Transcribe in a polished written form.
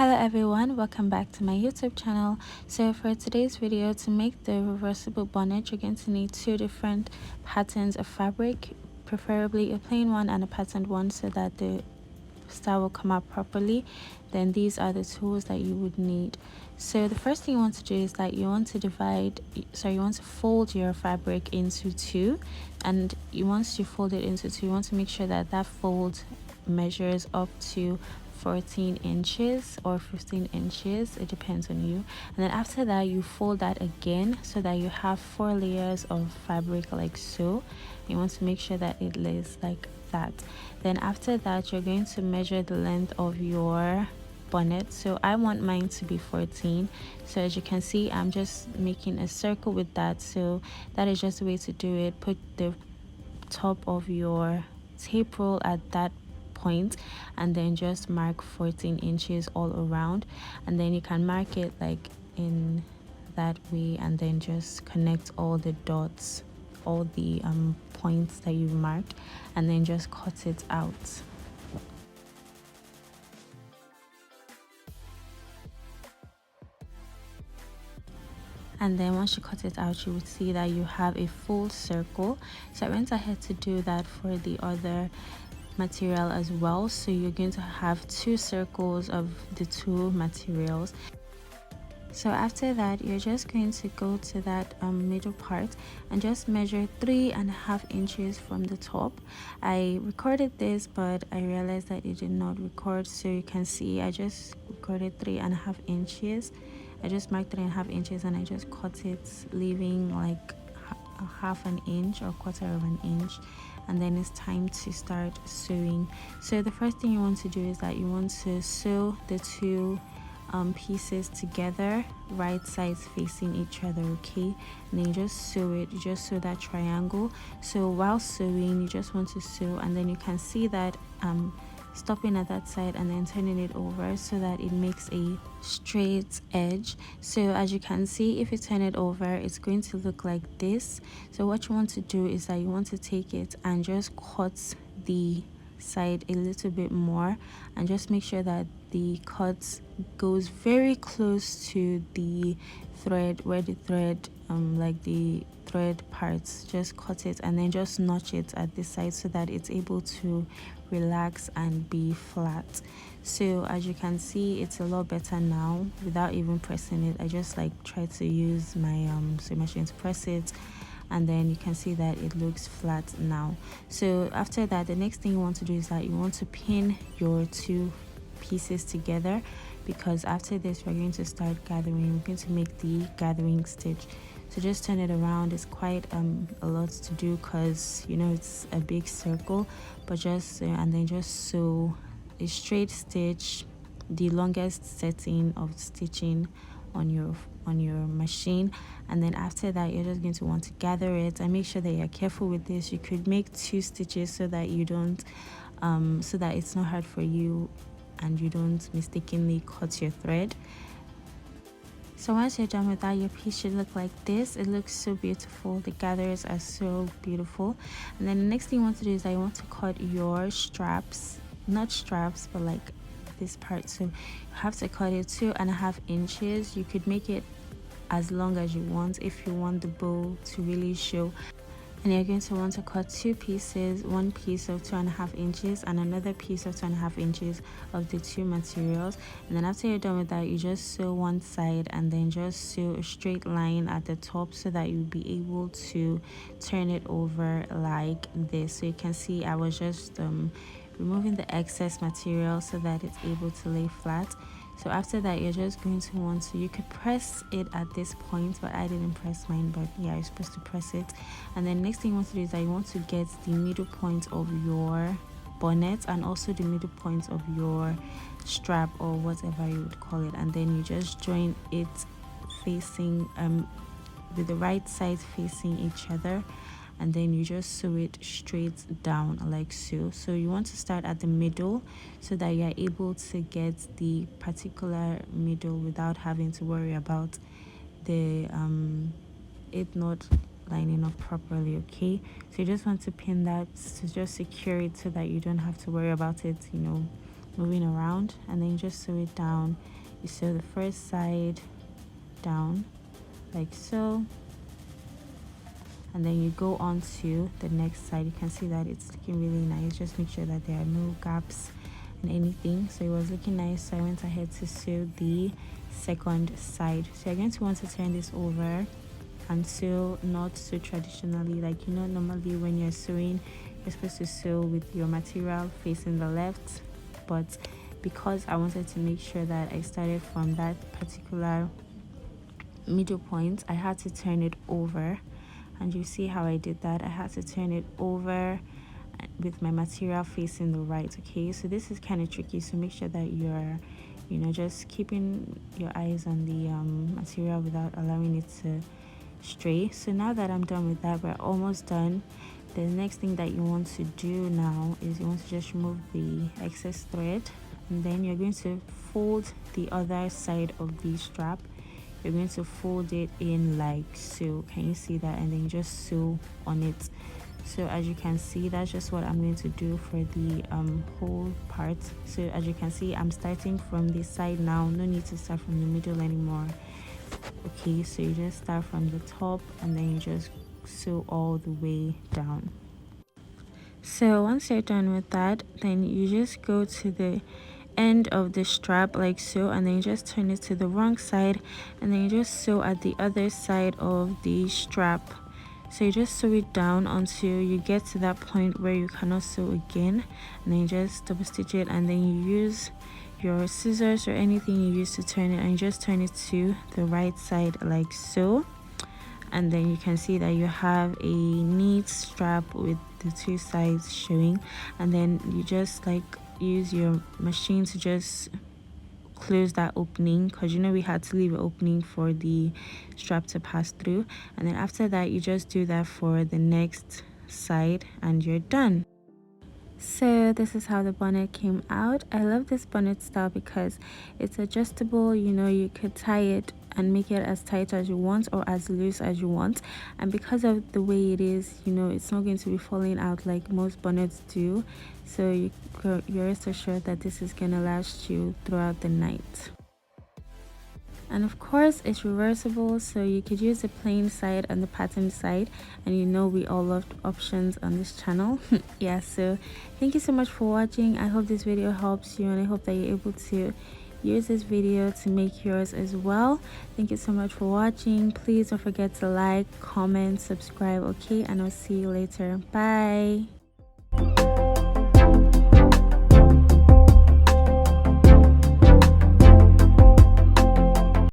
Hello everyone, welcome back to my YouTube channel. So for today's video, to make the reversible bonnet, you're going to need two different patterns of fabric, preferably a plain one and a patterned one, so that the style will come out properly. Then these are the tools that you would need. So the first thing you want to do is that you want to fold your fabric into two, and once you fold it into two, you want to make sure that that fold measures up to 14 inches or 15 inches, it depends on you. And then after that, you fold that again so that you have 4 layers of fabric like so. You want to make sure that it lays like that. Then after that, you're going to measure the length of your bonnet. So I want mine to be 14. So as you can see, I'm just making a circle with that. So that is just the way to do it. Put the top of your tape roll at that point and then just mark 14 inches all around, and then you can mark it like in that way, and then just connect all the dots, all the points that you've marked, and then just cut it out. And then once you cut it out, you would see that you have a full circle. So I went ahead to do that for the other material as well. So you're going to have two circles of the two materials. So after that, you're just going to go to that middle part and just measure 3.5 inches from the top. I recorded this, but I realized that it did not record, so you can see I just recorded 3.5 inches. I just marked 3.5 inches and I just cut it, leaving like a half an inch or quarter of an inch, and then it's time to start sewing. So the first thing you want to do is that you want to sew the two pieces together, right sides facing each other, okay? And then you just sew it, you just sew that triangle. So while sewing, you just want to sew, and then you can see that stopping at that side and then turning it over so that it makes a straight edge. So as you can see, if you turn it over, it's going to look like this. So what you want to do is that you want to take it and just cut the side a little bit more, and just make sure that the cut goes very close to the thread, where the thread like the thread parts, just cut it and then just notch it at this side so that it's able to relax and be flat. So as you can see, it's a lot better now without even pressing it. I just like try to use my sewing machine to press it, and then you can see that it looks flat now. So after that, the next thing you want to do is that you want to pin your two pieces together, because after this we're going to start gathering. We're going to make the gathering stitch. So just turn it around. It's quite a lot to do because you know it's a big circle, but just and then just sew a straight stitch, the longest setting of stitching on your machine. And then after that, you're just going to want to gather it, and make sure that you're careful with this. You could make 2 stitches so that you don't so that it's not hard for you and you don't mistakenly cut your thread. So once you're done with that, your piece should look like this. It looks so beautiful. The gathers are so beautiful. And then the next thing you want to do is that you want to cut your straps, not straps, but like this part. So you have to cut it 2.5 inches. You could make it as long as you want if you want the bow to really show. And you're going to want to cut 2 pieces, one piece of 2.5 inches and another piece of 2.5 inches of the 2 materials. And then after you're done with that, you just sew one side and then just sew a straight line at the top so that you'll be able to turn it over like this. So you can see I was just removing the excess material so that it's able to lay flat. So after that, you're just going to want to, you could press it at this point, but I didn't press mine, but yeah, you're supposed to press it. And then next thing you want to do is that you want to get the middle point of your bonnet and also the middle point of your strap or whatever you would call it, and then you just join it facing with the right sides facing each other, and then you just sew it straight down like so. So you want to start at the middle so that you're able to get the particular middle without having to worry about the it not lining up properly, okay? So you just want to pin that to just secure it so that you don't have to worry about it, you know, moving around, and then you just sew it down. You sew the first side down like so, and then you go on to the next side. You can see that it's looking really nice. Just make sure that there are no gaps and anything. So it was looking nice, so I went ahead to sew the second side. So you're going to want to turn this over and sew not so traditionally, like, you know, normally when you're sewing you're supposed to sew with your material facing the left, but because I wanted to make sure that I started from that particular middle point, I had to turn it over. And you see how I did that. I had to turn it over with my material facing the right. Okay, so this is kind of tricky, so make sure that you're, you know, just keeping your eyes on the material without allowing it to stray. So now that I'm done with that, we're almost done. The next thing that you want to do now is you want to just remove the excess thread, and then you're going to fold the other side of the strap. You're going to fold it in like so. Can you see that? And then you just sew on it. So as you can see, that's just what I'm going to do for the whole part. So as you can see, I'm starting from this side now. No need to start from the middle anymore. Okay, so you just start from the top and then you just sew all the way down. So once you're done with that, then you just go to the end of the strap like so, and then you just turn it to the wrong side, and then you just sew at the other side of the strap. So you just sew it down until you get to that point where you cannot sew again, and then you just double stitch it, and then you use your scissors or anything you use to turn it, and you just turn it to the right side like so. And then you can see that you have a neat strap with the two sides showing, and then you just like use your machine to just close that opening, because you know we had to leave an opening for the strap to pass through. And then after that you just do that for the next side and you're done. So this is how the bonnet came out. I love this bonnet style because it's adjustable. You know, you could tie it and make it as tight as you want or as loose as you want, and because of the way it is, you know, it's not going to be falling out like most bonnets do. So you're rest assured that this is gonna last you throughout the night. And of course it's reversible, so you could use the plain side and the pattern side, and you know we all love options on this channel. Yeah, so thank you so much for watching. I hope this video helps you, and I hope that you're able to use this video to make yours as well. Thank you so much for watching. Please don't forget to like, comment, subscribe, okay, and I'll see you later. Bye.